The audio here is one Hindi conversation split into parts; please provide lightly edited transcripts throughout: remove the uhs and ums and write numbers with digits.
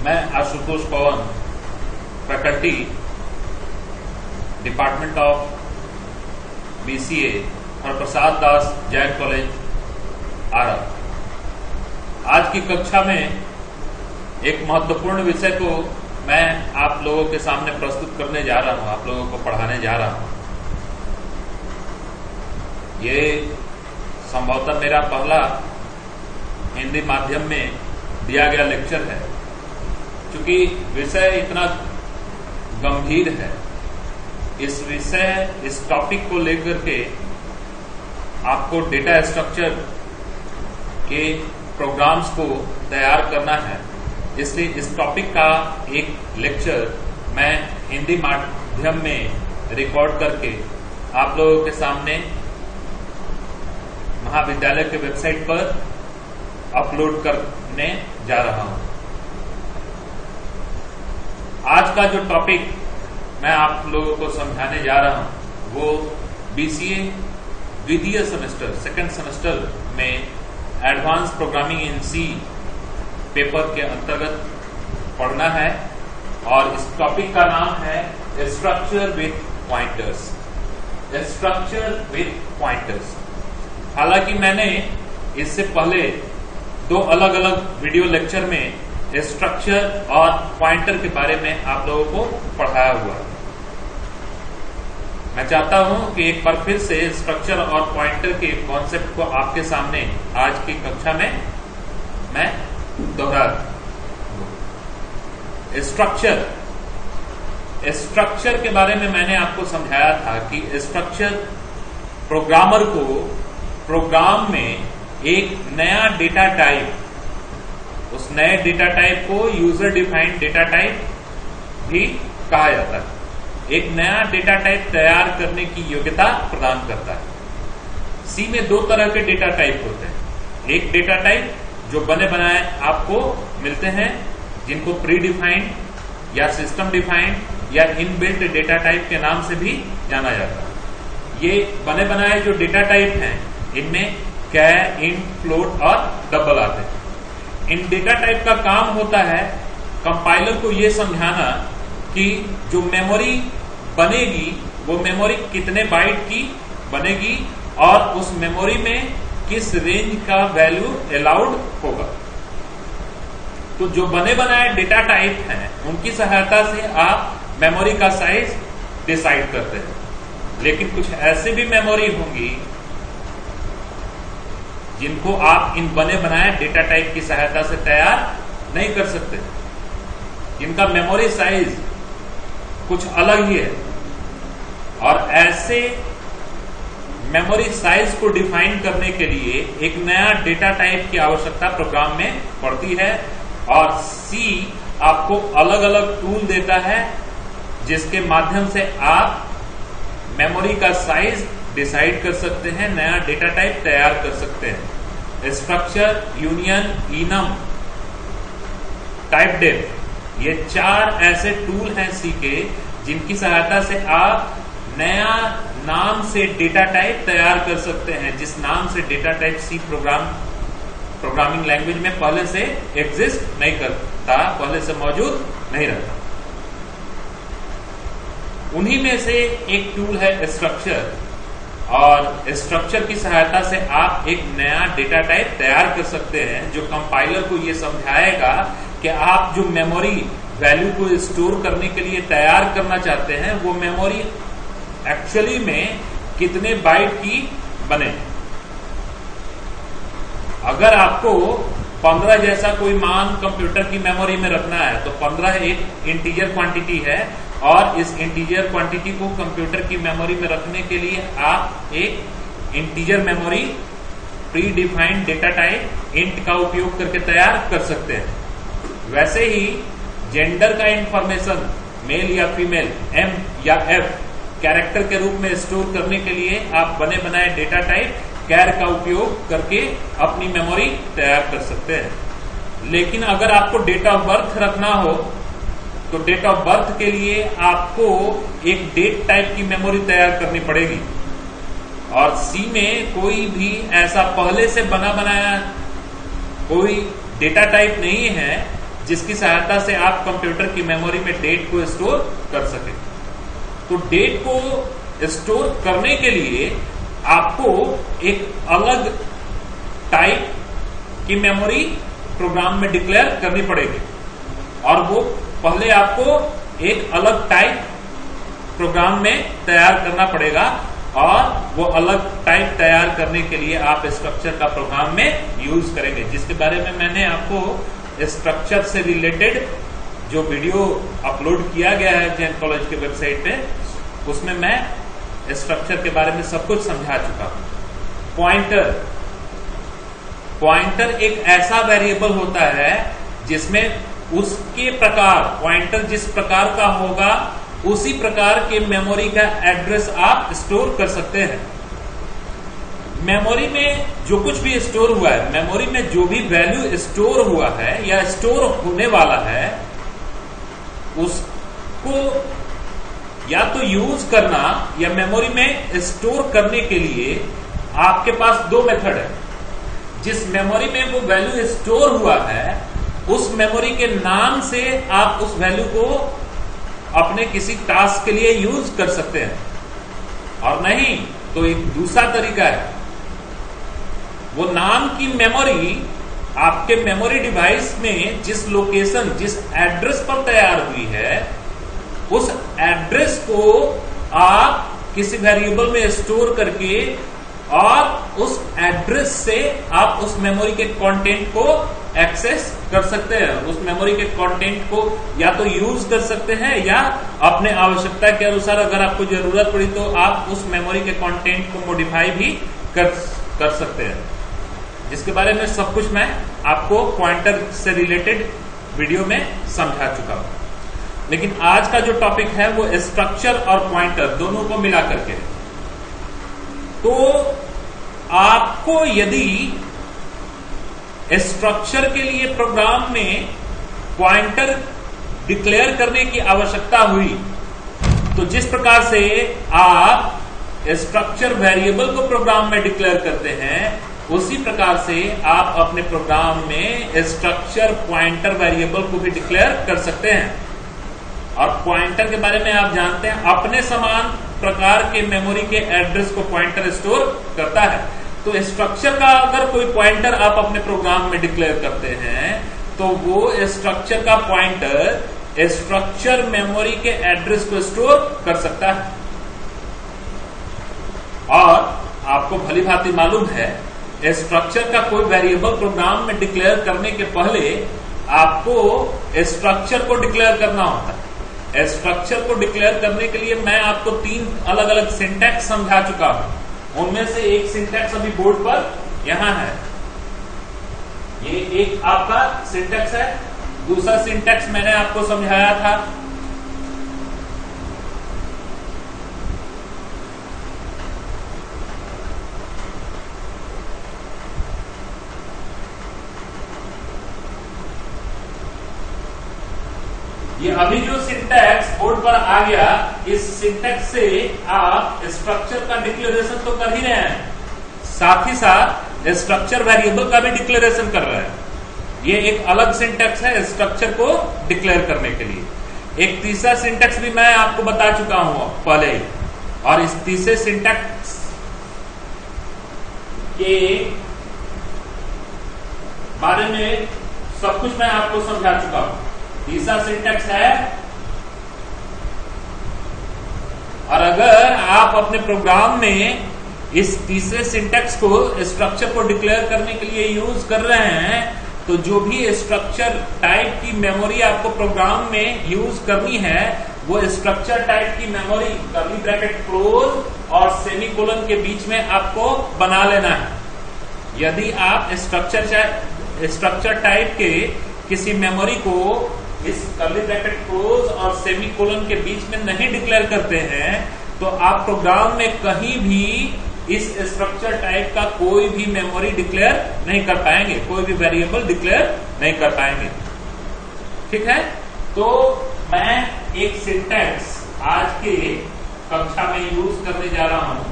मैं आशुतोष पवन, फैकल्टी डिपार्टमेंट ऑफ BCA और प्रसाद दास जैन कॉलेज आरा। आज की कक्षा में एक महत्वपूर्ण विषय को मैं आप लोगों के सामने प्रस्तुत करने जा रहा हूं, आप लोगों को पढ़ाने जा रहा हूं। ये संभवतः मेरा पहला हिंदी माध्यम में दिया गया लेक्चर है। क्योंकि विषय इतना गंभीर है, इस टॉपिक को लेकर के आपको डेटा स्ट्रक्चर के प्रोग्राम्स को तैयार करना है, इसलिए इस टॉपिक का एक लेक्चर मैं हिंदी माध्यम में रिकॉर्ड करके आप लोगों के सामने महाविद्यालय के वेबसाइट पर अपलोड करने जा रहा हूं। आज का जो टॉपिक मैं आप लोगों को समझाने जा रहा हूं वो BCA द्वितीय सेमेस्टर, सेकंड सेमेस्टर में advance programming in C paper के अंतर्गत पढ़ना है और इस टॉपिक का नाम है structure with pointers. Structure with pointers. हालांकि मैंने इससे पहले दो अलग अलग वीडियो लेक्चर में स्ट्रक्चर और पॉइंटर के बारे में आप लोगों को पढ़ाया हुआ है। मैं चाहता हूं कि एक बार फिर से स्ट्रक्चर और पॉइंटर के कॉन्सेप्ट को आपके सामने आज की कक्षा में मैं दोहरा दूं। स्ट्रक्चर के बारे में मैंने आपको समझाया था कि स्ट्रक्चर प्रोग्रामर को प्रोग्राम में एक नया डेटा टाइप, उस नए डेटा टाइप को यूजर डिफाइंड डेटा टाइप भी कहा जाता है, एक नया डेटा टाइप तैयार करने की योग्यता प्रदान करता है। C में दो तरह के डेटा टाइप होते हैं। एक डेटा टाइप जो बने बनाए आपको मिलते हैं, जिनको प्री डिफाइंड या सिस्टम डिफाइंड या इनबिल्ट डेटा टाइप के नाम से भी जाना जाता है। ये बने बनाए जो डेटा टाइप हैं, इनमें कैर, इंट, फ्लोट और डबल आते हैं। इन डेटा टाइप का काम होता है कंपाइलर को यह समझाना कि जो मेमोरी बनेगी वो मेमोरी कितने बाइट की बनेगी और उस मेमोरी में किस रेंज का वैल्यू अलाउड होगा। तो जो बने बनाए डेटा टाइप हैं उनकी सहायता से आप मेमोरी का साइज डिसाइड करते हैं। लेकिन कुछ ऐसे भी मेमोरी होंगी जिनको आप इन बने बनाए डेटा टाइप की सहायता से तैयार नहीं कर सकते, जिनका मेमोरी साइज कुछ अलग ही है। और ऐसे मेमोरी साइज को डिफाइन करने के लिए एक नया डेटा टाइप की आवश्यकता प्रोग्राम में पड़ती है और C आपको अलग अलग टूल देता है जिसके माध्यम से आप मेमोरी का साइज डिसाइड कर सकते हैं, नया डेटा टाइप तैयार कर सकते हैं। Structure, union, enum, typedef, ये चार ऐसे टूल हैं C के जिनकी सहायता से आप नया नाम से डेटा टाइप तैयार कर सकते हैं, जिस नाम से data type C programming language में पहले से एग्जिस्ट नहीं करता, पहले से मौजूद नहीं रहता। उन्हीं में से एक टूल है स्ट्रक्चर, और स्ट्रक्चर की सहायता से आप एक नया डेटा टाइप तैयार कर सकते हैं जो कंपाइलर को यह समझाएगा कि आप जो मेमोरी वैल्यू को स्टोर करने के लिए तैयार करना चाहते हैं वो मेमोरी एक्चुअली में कितने बाइट की बने। अगर आपको 15 जैसा कोई मान कंप्यूटर की मेमोरी में रखना है तो 15 एक इंटीजर क्वांटिटी है और इस इंटीजर क्वांटिटी को कंप्यूटर की मेमोरी में रखने के लिए आप एक integer memory pre defined data type int का उपयोग करके तैयार कर सकते हैं। वैसे ही जेंडर का इंफॉर्मेशन मेल या फीमेल, M या F कैरेक्टर के रूप में स्टोर करने के लिए आप बने बनाए डेटा टाइप कैर का उपयोग करके अपनी मेमोरी तैयार कर सकते हैं। लेकिन अगर आपको डेट ऑफ बर्थ रखना हो तो डेट ऑफ बर्थ के लिए आपको एक डेट टाइप की मेमोरी तैयार करनी पड़ेगी और C में कोई भी ऐसा पहले से बना बनाया कोई डेटा टाइप नहीं है जिसकी सहायता से आप कंप्यूटर की मेमोरी में डेट को स्टोर कर सके। तो डेट को स्टोर करने के लिए आपको एक अलग टाइप की मेमोरी प्रोग्राम में डिक्लेयर करनी पड़ेगी, और वो पहले आपको एक अलग टाइप प्रोग्राम में तैयार करना पड़ेगा, और वो अलग टाइप तैयार करने के लिए आप स्ट्रक्चर का प्रोग्राम में यूज करेंगे, जिसके बारे में मैंने आपको स्ट्रक्चर से रिलेटेड जो वीडियो अपलोड किया गया है जैन कॉलेज के वेबसाइट पे, उसमें मैं स्ट्रक्चर के बारे में सब कुछ समझा चुका हूं। पॉइंटर एक ऐसा वेरिएबल होता है जिसमें उसके प्रकार, पॉइंटर जिस प्रकार का होगा उसी प्रकार के मेमोरी का एड्रेस आप स्टोर कर सकते हैं। मेमोरी में जो कुछ भी स्टोर हुआ है, मेमोरी में जो भी वैल्यू स्टोर हुआ है या स्टोर होने वाला है, उसको या तो यूज करना या मेमोरी में स्टोर करने के लिए आपके पास दो मेथड है। जिस मेमोरी में वो वैल्यू स्टोर हुआ है उस मेमोरी के नाम से आप उस वैल्यू को अपने किसी टास्क के लिए यूज कर सकते हैं, और नहीं तो एक दूसरा तरीका है, वो नाम की मेमोरी आपके मेमोरी डिवाइस में जिस लोकेशन, जिस एड्रेस पर तैयार हुई है, उस एड्रेस को आप किसी वेरिएबल में स्टोर करके और उस एड्रेस से आप उस मेमोरी के कंटेंट को एक्सेस कर सकते हैं। उस मेमोरी के कंटेंट को या तो यूज कर सकते हैं या अपने आवश्यकता के अनुसार अगर आपको जरूरत पड़ी तो आप उस मेमोरी के कंटेंट को मॉडिफाई भी कर सकते हैं, जिसके बारे में सब कुछ मैं आपको पॉइंटर से रिलेटेड वीडियो में समझा चुका हूं। लेकिन आज का जो टॉपिक है वो स्ट्रक्चर और पॉइंटर दोनों को मिला करके। तो आपको यदि स्ट्रक्चर के लिए प्रोग्राम में पॉइंटर डिक्लेयर करने की आवश्यकता हुई, तो जिस प्रकार से आप स्ट्रक्चर वेरिएबल को प्रोग्राम में डिक्लेयर करते हैं, उसी प्रकार से आप अपने प्रोग्राम में स्ट्रक्चर पॉइंटर वेरिएबल को भी डिक्लेयर कर सकते हैं। और पॉइंटर के बारे में आप जानते हैं, अपने समान प्रकार के मेमोरी के एड्रेस को पॉइंटर स्टोर करता है। तो स्ट्रक्चर का अगर कोई पॉइंटर आप अपने प्रोग्राम में डिक्लेयर करते हैं तो वो स्ट्रक्चर का पॉइंटर स्ट्रक्चर मेमोरी के एड्रेस को स्टोर कर सकता है। और आपको भली भांति मालूम है, स्ट्रक्चर का कोई वेरिएबल प्रोग्राम में डिक्लेयर करने के पहले आपको स्ट्रक्चर को डिक्लेयर करना होता है। स्ट्रक्चर को डिक्लेयर करने के लिए मैं आपको 3 अलग अलग सिंटैक्स समझा चुका हूं। उनमें से एक सिंटैक्स अभी बोर्ड पर यहां है, ये एक आपका सिंटैक्स है। दूसरा सिंटैक्स मैंने आपको समझाया था, ये अभी जो सिंटैक्स बोर्ड पर आ गया, इस सिंटैक्स से आप स्ट्रक्चर का डिक्लेरेशन तो कर ही रहे हैं, साथ ही साथ स्ट्रक्चर वेरिएबल का भी डिक्लेरेशन कर रहे हैं। ये एक अलग सिंटैक्स है स्ट्रक्चर को डिक्लेयर करने के लिए। एक तीसरा सिंटैक्स भी मैं आपको बता चुका हूं पहले ही, और इस तीसरे सिंटैक्स के बारे में सब कुछ मैं आपको समझा चुका हूं। तीसरा सिंटैक्स है, और अगर आप अपने प्रोग्राम में इस तीसरे सिंटैक्स को स्ट्रक्चर को डिक्लेयर करने के लिए यूज कर रहे हैं, तो जो भी स्ट्रक्चर टाइप की मेमोरी आपको प्रोग्राम में यूज करनी है, वो स्ट्रक्चर टाइप की मेमोरी कर्ली ब्रैकेट क्लोज और सेमीकोलन के बीच में आपको बना लेना है। यदि आप स्ट्रक्चर टाइप के किसी मेमोरी को इस कर्ली ब्रैकेट क्लोज और सेमीकोलन के बीच में नहीं डिक्लेयर करते हैं, तो आप प्रोग्राम में कहीं भी इस स्ट्रक्चर टाइप का कोई भी मेमोरी डिक्लेयर नहीं कर पाएंगे, कोई भी वेरिएबल डिक्लेयर नहीं कर पाएंगे। ठीक है, तो मैं एक सिंटैक्स आज के कक्षा में यूज करने जा रहा हूं।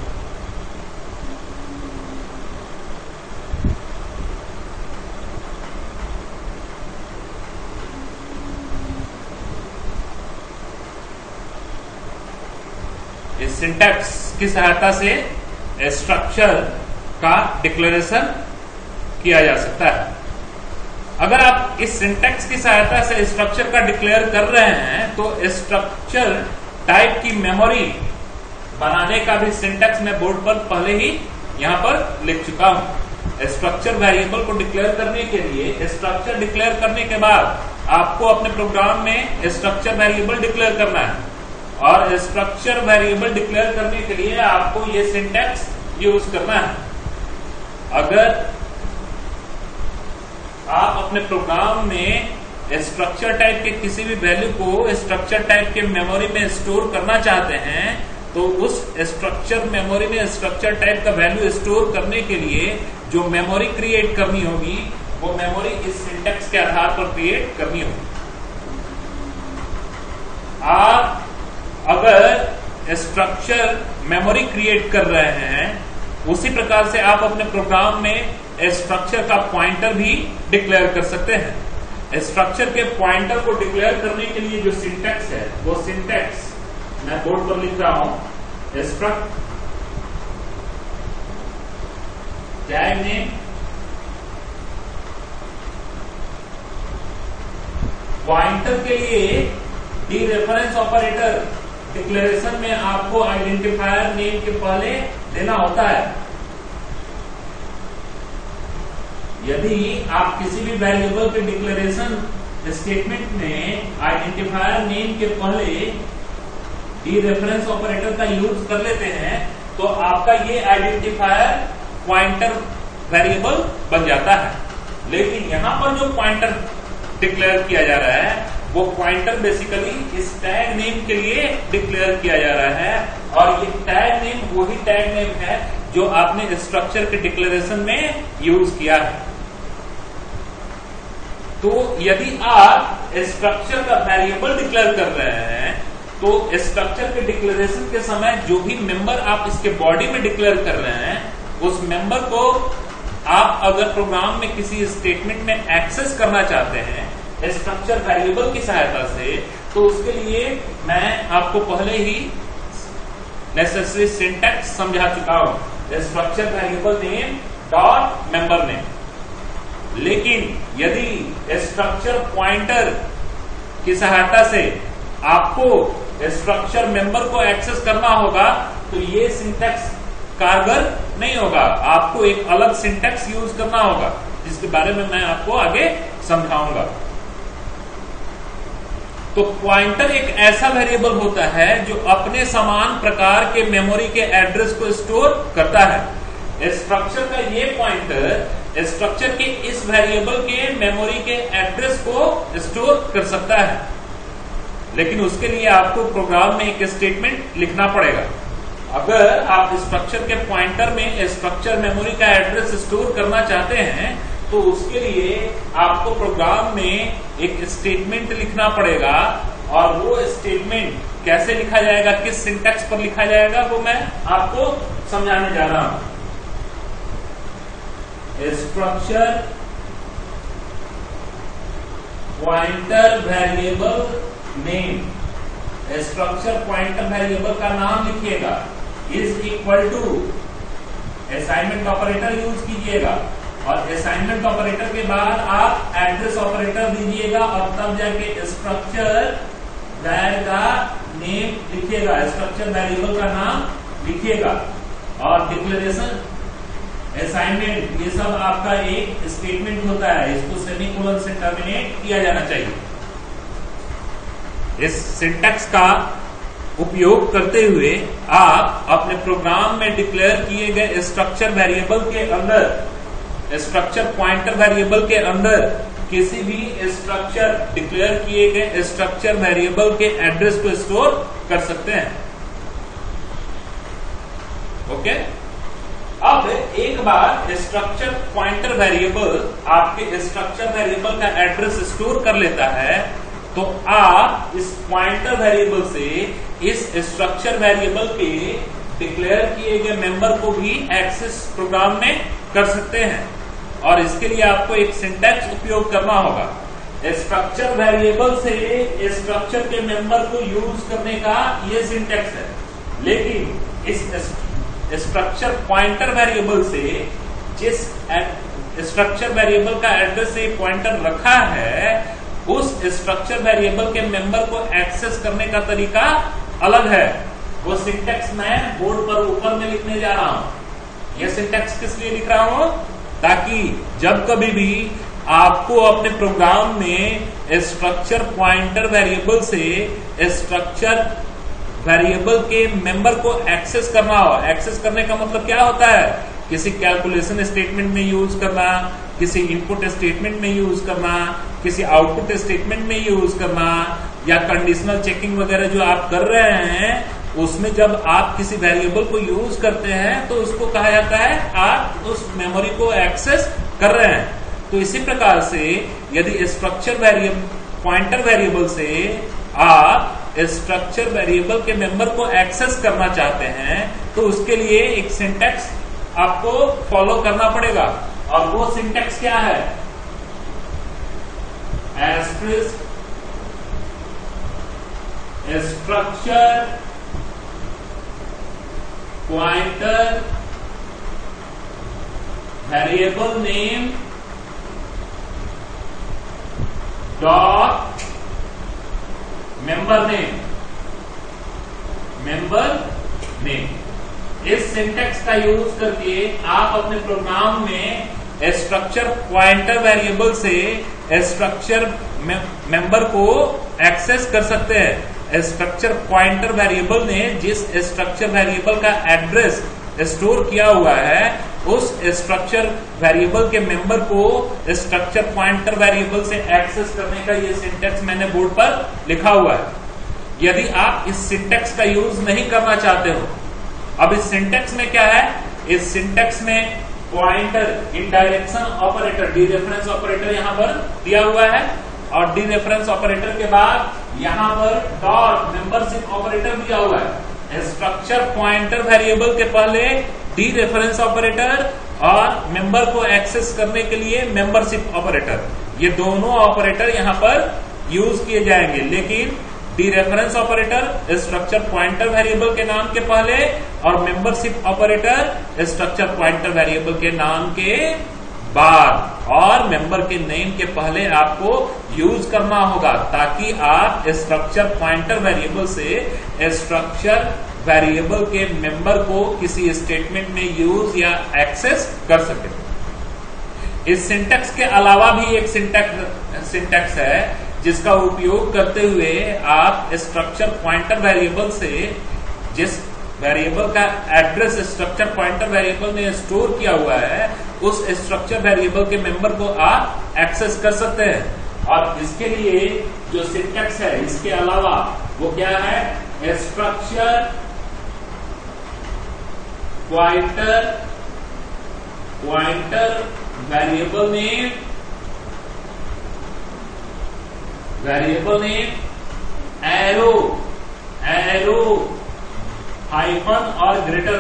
इस सिंटैक्स की सहायता से स्ट्रक्चर का डिक्लेरेशन किया जा सकता है। अगर आप इस सिंटैक्स की सहायता से स्ट्रक्चर का डिक्लेयर कर रहे हैं तो स्ट्रक्चर टाइप की मेमोरी बनाने का भी सिंटैक्स मैं बोर्ड पर पहले ही यहां पर लिख चुका हूं। स्ट्रक्चर वेरिएबल को डिक्लेयर करने के लिए स्ट्रक्चर डिक्लेयर करने के बाद आपको अपने प्रोग्राम में स्ट्रक्चर वेरिएबल डिक्लेयर करना है और स्ट्रक्चर वेरिएबल डिक्लेयर करने के लिए आपको ये सिंटैक्स यूज करना है। अगर आप अपने प्रोग्राम में स्ट्रक्चर टाइप के किसी भी वैल्यू को स्ट्रक्चर टाइप के मेमोरी में स्टोर करना चाहते हैं तो उस स्ट्रक्चर मेमोरी में स्ट्रक्चर टाइप का वैल्यू स्टोर करने के लिए जो मेमोरी क्रिएट करनी होगी वो मेमोरी इस सिंटैक्स के आधार पर क्रिएट करनी होगी। आप अगर स्ट्रक्चर मेमोरी क्रिएट कर रहे हैं उसी प्रकार से आप अपने प्रोग्राम में स्ट्रक्चर का पॉइंटर भी डिक्लेयर कर सकते हैं। स्ट्रक्चर के पॉइंटर को डिक्लेयर करने के लिए जो सिंटैक्स है वो सिंटैक्स मैं बोर्ड पर लिख रहा हूं। स्ट्रक्ट टैग नेम पॉइंटर के लिए डी रेफरेंस ऑपरेटर डिक्लेरेशन में आपको आइडेंटिफायर नेम के पहले देना होता है। यदि आप किसी भी वेरिएबल के डिक्लेरेशन स्टेटमेंट में आइडेंटिफायर नेम के पहले डी रेफरेंस ऑपरेटर का यूज कर लेते हैं तो आपका ये आइडेंटिफायर पॉइंटर वेरिएबल बन जाता है। लेकिन यहां पर जो पॉइंटर डिक्लेयर किया जा रहा है वो पॉइंटर बेसिकली इस टैग नेम के लिए डिक्लेयर किया जा रहा है और ये टैग नेम वही टैग नेम है जो आपने स्ट्रक्चर के डिक्लेरेशन में यूज किया है। तो यदि आप स्ट्रक्चर का वेरिएबल डिक्लेयर कर रहे हैं तो स्ट्रक्चर के डिक्लेरेशन के समय जो भी मेंबर आप इसके बॉडी में डिक्लेयर कर रहे हैं उस मेंबर को आप अगर प्रोग्राम में किसी स्टेटमेंट में एक्सेस करना चाहते हैं स्ट्रक्चर वेरिएबल की सहायता से तो उसके लिए मैं आपको पहले ही नेसेसरी सिंटैक्स समझा चुका हूं। Structure variable name dot member name. लेकिन यदि स्ट्रक्चर पॉइंटर की सहायता से आपको स्ट्रक्चर मेंबर को एक्सेस करना होगा तो ये सिंटैक्स कारगर नहीं होगा। आपको एक अलग सिंटैक्स यूज करना होगा जिसके बारे में मैं आपको आगे समझाऊंगा। तो पॉइंटर एक ऐसा वेरिएबल होता है जो अपने समान प्रकार के मेमोरी के एड्रेस को स्टोर करता है। स्ट्रक्चर का ये पॉइंटर स्ट्रक्चर के इस वेरिएबल के मेमोरी के एड्रेस को स्टोर कर सकता है, लेकिन उसके लिए आपको प्रोग्राम में एक स्टेटमेंट लिखना पड़ेगा। अगर आप स्ट्रक्चर के पॉइंटर में स्ट्रक्चर मेमोरी का एड्रेस स्टोर करना चाहते हैं तो उसके लिए आपको प्रोग्राम में एक स्टेटमेंट लिखना पड़ेगा और वो स्टेटमेंट कैसे लिखा जाएगा, किस सिंटैक्स पर लिखा जाएगा वो मैं आपको समझाने जा रहा हूं। Structure pointer variable name, structure pointer variable का नाम लिखिएगा is equal to assignment operator use कीजिएगा और असाइनमेंट ऑपरेटर के बाद आप एड्रेस ऑपरेटर दीजिएगा और तब जाके स्ट्रक्चर वैर का नेम लिखिएगा, स्ट्रक्चर वेरिएबल का नाम लिखिएगा और डिक्लेरेशन असाइनमेंट ये सब आपका एक स्टेटमेंट होता है, इसको सेमीकोलन से टर्मिनेट किया जाना चाहिए। इस सिंटैक्स का उपयोग करते हुए आप अपने प्रोग्राम में डिक्लेयर किए गए स्ट्रक्चर वेरिएबल के अंदर, स्ट्रक्चर पॉइंटर वेरिएबल के अंदर किसी भी स्ट्रक्चर डिक्लेयर किए गए स्ट्रक्चर वेरिएबल के एड्रेस को स्टोर कर सकते हैं। ओके, अब एक बार स्ट्रक्चर पॉइंटर वेरिएबल आपके स्ट्रक्चर वेरिएबल का एड्रेस स्टोर कर लेता है तो आप इस पॉइंटर वेरिएबल से इस स्ट्रक्चर वेरिएबल के डिक्लेयर किए गए मेंबर को भी एक्सेस प्रोग्राम में कर सकते हैं और इसके लिए आपको एक सिंटैक्स उपयोग करना होगा। स्ट्रक्चर वेरिएबल से स्ट्रक्चर के मेंबर को यूज करने का ये सिंटैक्स है। लेकिन इस स्ट्रक्चर पॉइंटर वेरिएबल से जिस स्ट्रक्चर वेरिएबल का एड्रेस से पॉइंटर रखा है, उस स्ट्रक्चर वेरिएबल के मेंबर को एक्सेस करने का तरीका अलग है। वो सिंटेक्स मैं बोर्ड पर ऊपर में लिखने जा रहा हूं। यह सिंटेक्स किस लिए लिख रहा हूं? ताकि जब कभी भी आपको अपने प्रोग्राम में स्ट्रक्चर पॉइंटर वेरिएबल से स्ट्रक्चर वेरिएबल के मेंबर को एक्सेस करना हो। एक्सेस करने का मतलब क्या होता है? किसी कैलकुलेशन स्टेटमेंट में यूज करना, किसी इनपुट स्टेटमेंट में यूज करना, किसी आउटपुट स्टेटमेंट में यूज करना, या कंडीशनल चेकिंग वगैरह जो आप कर रहे हैं, उसमें जब आप किसी वेरिएबल को यूज करते हैं तो उसको कहा जाता है आप उस मेमोरी को एक्सेस कर रहे हैं। तो इसी प्रकार से यदि स्ट्रक्चर पॉइंटर वेरिएबल से आप स्ट्रक्चर वेरिएबल के मेंबर को एक्सेस करना चाहते हैं तो उसके लिए एक सिंटेक्स आपको फॉलो करना पड़ेगा, और वो सिंटेक्स क्या है? Asterisk structure pointer variable name dot member name. इस सिंटेक्स का यूज करके आप अपने प्रोग्राम में स्ट्रक्चर पॉइंटर वेरिएबल से स्ट्रक्चर मेंबर को एक्सेस कर सकते हैं। स्ट्रक्चर पॉइंटर वेरिएबल ने जिस स्ट्रक्चर वेरिएबल का एड्रेस स्टोर किया हुआ है, उस स्ट्रक्चर वेरिएबल के मेंबर को स्ट्रक्चर पॉइंटर वेरिएबल से एक्सेस करने का ये सिंटेक्स मैंने बोर्ड पर लिखा हुआ है। यदि आप इस सिंटेक्स का यूज नहीं करना चाहते हो, अब इस सिंटेक्स में क्या है? इस सिंटेक्स में पॉइंटर इन direction operator, D reference operator यहां पर दिया हुआ है, और डी रेफरेंस ऑपरेटर के बाद यहां पर डॉट मेंबरशिप ऑपरेटर दिया हुआ है। स्ट्रक्चर पॉइंटर वेरिएबल के पहले डी रेफरेंस ऑपरेटर और मेंबर को एक्सेस करने के लिए मेंबरशिप ऑपरेटर, ये दोनों ऑपरेटर यहां पर यूज किए जाएंगे। लेकिन D reference operator structure pointer variable के नाम के पहले, और membership operator structure pointer variable के नाम के बाद और मेंबर के नेम के पहले आपको यूज करना होगा, ताकि आप स्ट्रक्चर पॉइंटर वेरिएबल से स्ट्रक्चर वेरिएबल के मेंबर को किसी स्टेटमेंट में यूज या एक्सेस कर सके। इस सिंटेक्स के अलावा भी एक सिंटेक्स है जिसका उपयोग करते हुए आप स्ट्रक्चर पॉइंटर वेरिएबल से जिस वेरिएबल का एड्रेस स्ट्रक्चर पॉइंटर वेरिएबल ने स्टोर किया हुआ है, उस स्ट्रक्चर वेरिएबल के मेंबर को आप एक्सेस कर सकते हैं। और इसके लिए जो सिंटेक्स है इसके अलावा वो क्या है? Structure pointer variable name arrow hyphen और ग्रेटर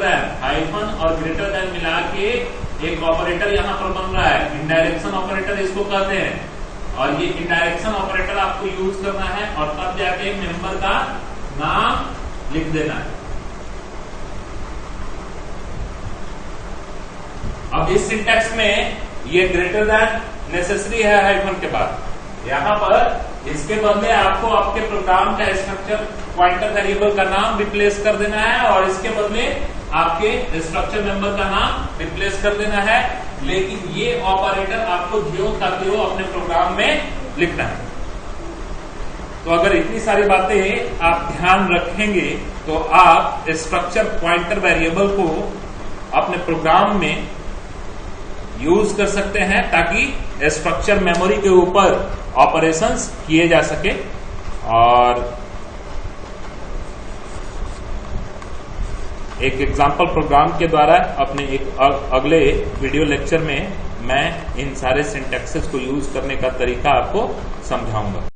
देन मिला के एक ऑपरेटर यहां पर बन रहा है। इनडायरेक्शन ऑपरेटर इसको कहते हैं, और ये इनडायरेक्शन ऑपरेटर आपको यूज करना है और तब जाके मेंबर का नाम लिख देना है। अब इस सिंटेक्स में ये ग्रेटर देन नेसेसरी है हाइफन के बाद। यहां पर इसके बदले आपको आपके प्रोग्राम का स्ट्रक्चर पॉइंटर वेरिएबल का नाम रिप्लेस कर देना है, और इसके बदले आपके स्ट्रक्चर मेंबर का नाम रिप्लेस कर देना है। लेकिन ये ऑपरेटर आपको ज्यों का त्यों अपने प्रोग्राम में लिखना है। तो अगर इतनी सारी बातें आप ध्यान रखेंगे तो आप स्ट्रक्चर पॉइंटर वेरिएबल को अपने प्रोग्राम में यूज कर सकते हैं, ताकि स्ट्रक्चर मेमोरी के ऊपर ऑपरेशंस किए जा सके। और एक एग्जाम्पल प्रोग्राम के द्वारा अपने एक अगले वीडियो लेक्चर में मैं इन सारे सिंटैक्सेस को यूज करने का तरीका आपको समझाऊंगा।